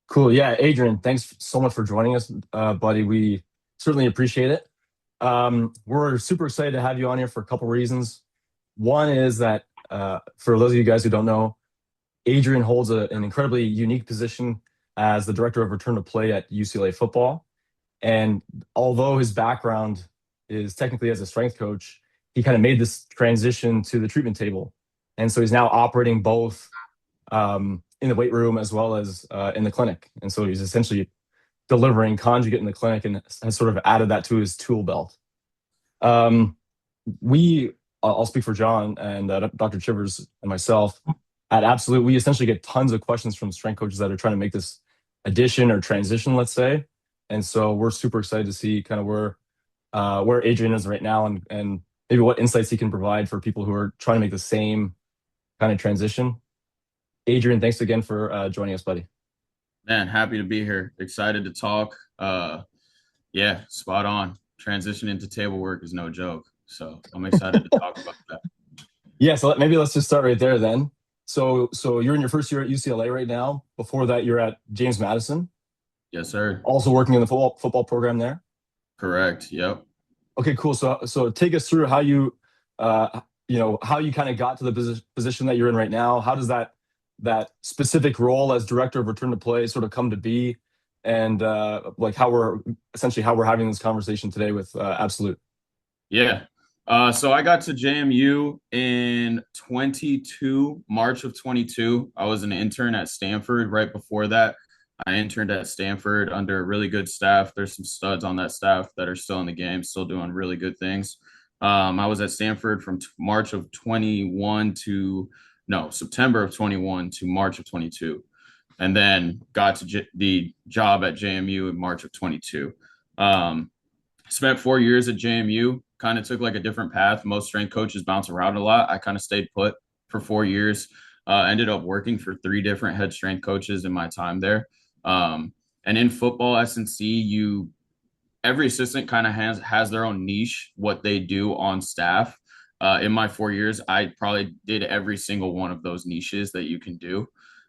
Cool. Yeah, Adrian, thanks so much for joining us, buddy. We certainly appreciate it. We're super excited to have you on here for a couple reasons. One is that for those of you guys who don't know, Adrian holds an incredibly unique position as the director of return to play at UCLA football. And although his background is technically as a strength coach, he kind of made this transition to the treatment table. And so he's now operating both in the weight room as well as in the clinic. And so he's essentially delivering conjugate in the clinic and has sort of added that to his tool belt. Um, I'll speak for John and Dr. Chivers and myself. At Absolute, we essentially get tons of questions from strength coaches that are trying to make this addition or transition, let's say. And so we're super excited to see kind of where Adrian is right now and maybe what insights he can provide for people who are trying to make the same kind of transition. Adrian, thanks again for joining us, buddy. Man, happy to be here. Excited to talk. Yeah, spot on. Transition into table work is no joke. So I'm excited to talk about that. Yeah, so maybe let's just start right there then. So you're in your first year at UCLA right now. Before that, you're at James Madison, Yes, sir. also working in the football program there. Correct. Yep. Okay, cool. So take us through how how you kind of got to the position that you're in right now. How does that specific role as director of return to play sort of come to be, and like how we're having this conversation today with Absolute. Yeah. So I got to JMU in 22, March of 22. I was an intern at Stanford right before that. I interned at Stanford under a really good staff. There's some studs on that staff that are still in the game, still doing really good things. I was at Stanford from March of 21 to no, September of 21 to March of 22, and then got to the job at JMU in March of 22. Um, Spent 4 years at JMU, kind of took like a different path. Most strength coaches bounce around a lot. I kind of stayed put for 4 years. Ended up working for three different head strength coaches in my time there. And in football, S&C, every assistant kind of has their own niche, what they do on staff. In my 4 years, I probably did every single one of those niches that you can do.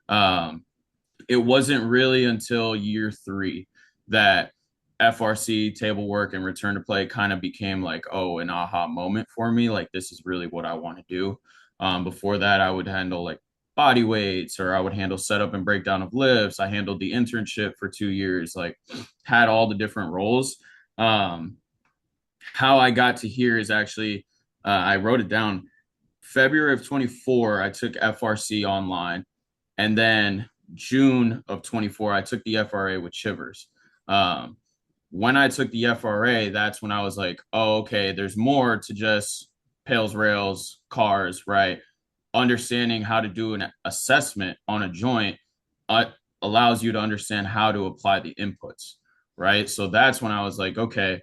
Um, it wasn't really until year three that FRC, table work, and return to play kind of became like, oh, an aha moment for me. Like, this is really what I want to do. Before that, I would handle like body weights, or I would handle setup and breakdown of lifts. I handled the internship for 2 years, like, had all the different roles. Um, how I got to here is actually, I wrote it down. February of 24, I took FRC online. And then June of 24, I took the FRA with Chivers. Um, when I took the FRA, that's when I was like, oh, okay, there's more to just pails, rails, cars, right? Understanding how to do an assessment on a joint uh, allows you to understand how to apply the inputs, right? So that's when I was like, okay,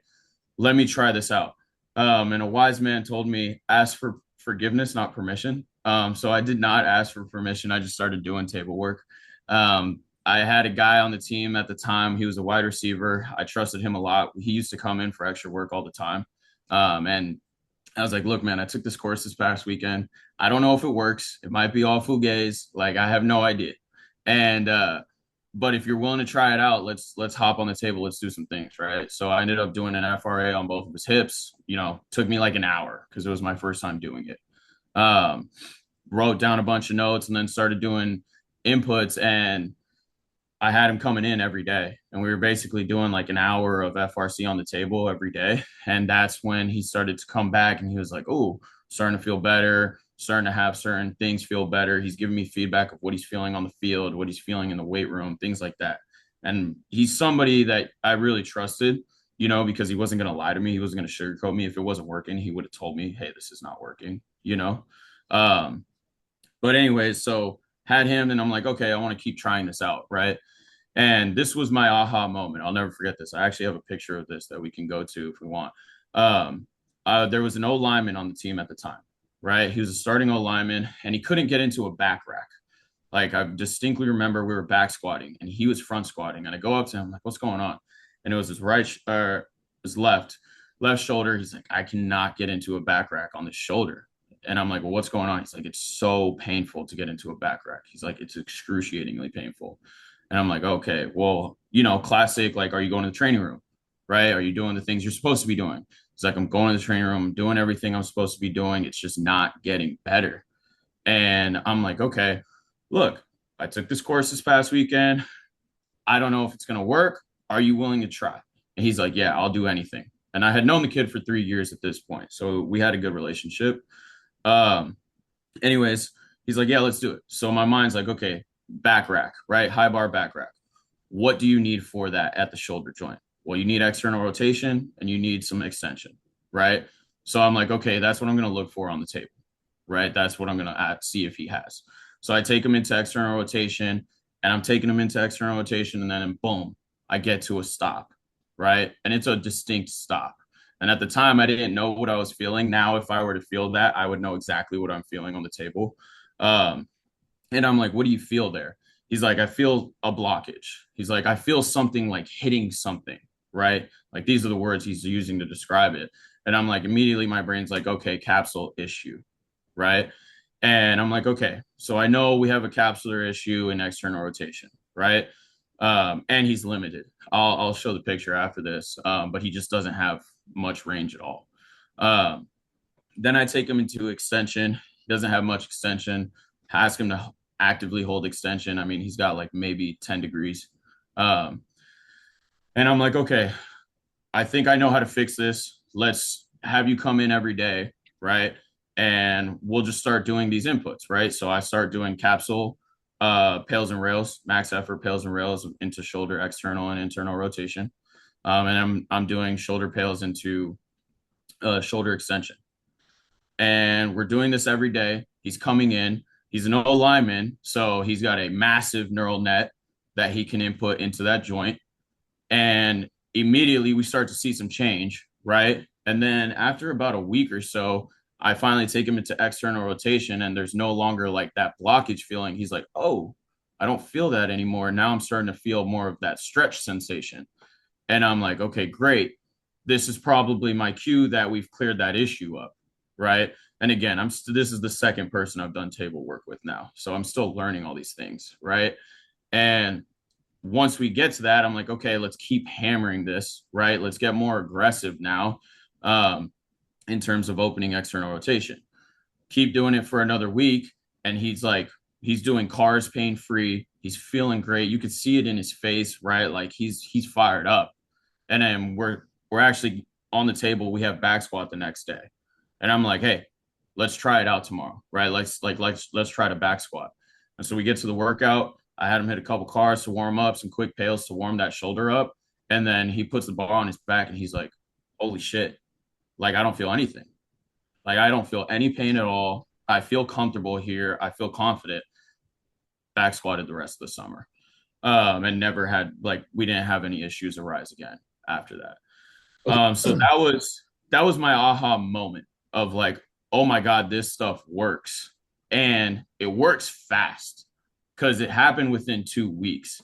let me try this out. And a wise man told me, ask for forgiveness, not permission. So I did not ask for permission. I just started doing table work. I had a guy on the team at the time. He was a wide receiver. I trusted him a lot. He used to come in for extra work all the time. And I was like, look, man, I took this course this past weekend. I don't know if it works. It might be all fugazi. Like, I have no idea. And but if you're willing to try it out, let's hop on the table. Let's do some things, right? So I ended up doing an FRA on both of his hips. Took me like an hour because it was my first time doing it. Um, Wrote down a bunch of notes and then started doing inputs, and I had him coming in every day, and we were basically doing like an hour of FRC on the table every day. And that's when he started to come back, and he was like, "Oh, starting to feel better, starting to have certain things feel better." He's giving me feedback of what he's feeling on the field, what he's feeling in the weight room, things like that. And he's somebody that I really trusted, because he wasn't going to lie to me. He wasn't going to sugarcoat me. If it wasn't working, he would have told me, "Hey, this is not working." Um, but anyways, so had him, and I'm like, okay, I want to keep trying this out, right? And this was my aha moment. I'll never forget this. I actually have a picture of this that we can go to if we want. Um, there was an O lineman on the team at the time, right? He was a starting O lineman, and he couldn't get into a back rack. Like, I distinctly remember we were back squatting, and he was front squatting. And I go up to him, like, "What's going on?" And it was his left shoulder. He's like, "I cannot get into a back rack on this shoulder." And I'm like, "Well, what's going on?" He's like, "It's so painful to get into a back rack." He's like, "It's excruciatingly painful." And I'm like, okay, well, classic, like, are you going to the training room? Right? Are you doing the things you're supposed to be doing? It's like, I'm going to the training room, I'm doing everything I'm supposed to be doing. It's just not getting better. And I'm like, okay, look, I took this course this past weekend. I don't know if it's going to work. Are you willing to try? And he's like, yeah, I'll do anything. And I had known the kid for 3 years at this point. So we had a good relationship. Um, anyways, he's like, yeah, let's do it. So my mind's like, okay, back rack, right? High bar back rack. What do you need for that at the shoulder joint? Well, you need external rotation and you need some extension, right? So I'm like, okay, that's what I'm going to look for on the table, right? That's what I'm going to see if he has. So I take him into external rotation and I'm taking him into external rotation and then boom, I get to a stop, right? And it's a distinct stop. And at the time, I didn't know what I was feeling. Now, if I were to feel that, I would know exactly what I'm feeling on the table. Um, and I'm like, what do you feel there? He's like, I feel a blockage. He's like, I feel something like hitting something, right? Like these are the words he's using to describe it. And I'm like, immediately my brain's like, okay, capsule issue, right? And I'm like, okay, so I know we have a capsular issue in external rotation, right? And he's limited. I'll show the picture after this, but he just doesn't have much range at all. Um, then I take him into extension. He doesn't have much extension. Ask him to actively hold extension. I mean, he's got like maybe 10 degrees. Um, and I'm like, okay, I think I know how to fix this. Let's have you come in every day, right? And we'll just start doing these inputs, right? So I start doing capsule, pails and rails, max effort pails and rails into shoulder external and internal rotation. And I'm doing shoulder pails into shoulder extension. And we're doing this every day. He's coming in. He's an O lineman, so he's got a massive neural net that he can input into that joint. And immediately we start to see some change, right? And then after about a week or so, I finally take him into external rotation, and there's no longer like that blockage feeling. He's like, oh, I don't feel that anymore. Now I'm starting to feel more of that stretch sensation. And I'm like, okay, great. This is probably my cue that we've cleared that issue up, right? And again, this is the second person I've done table work with now. So I'm still learning all these things, right? And once we get to that, I'm like, okay, let's keep hammering this, right? Let's get more aggressive now um, in terms of opening external rotation. Keep doing it for another week. And he's like, he's doing cars pain free. He's feeling great. You could see it in his face, right? Like he's fired up. And then we're actually on the table. We have back squat the next day. And I'm like, hey, let's try it out tomorrow, right? Let's try to back squat. And so we get to the workout. I had him hit a couple cars to warm up, some quick pails to warm that shoulder up. And then he puts the bar on his back and he's like, holy shit. Like I don't feel anything. Like I don't feel any pain at all. I feel comfortable here. I feel confident. Back squatted the rest of the summer. And never had like we didn't have any issues arise again after that. Okay. So that was my aha moment of like, oh my God, this stuff works. And it works fast because it happened within 2 weeks.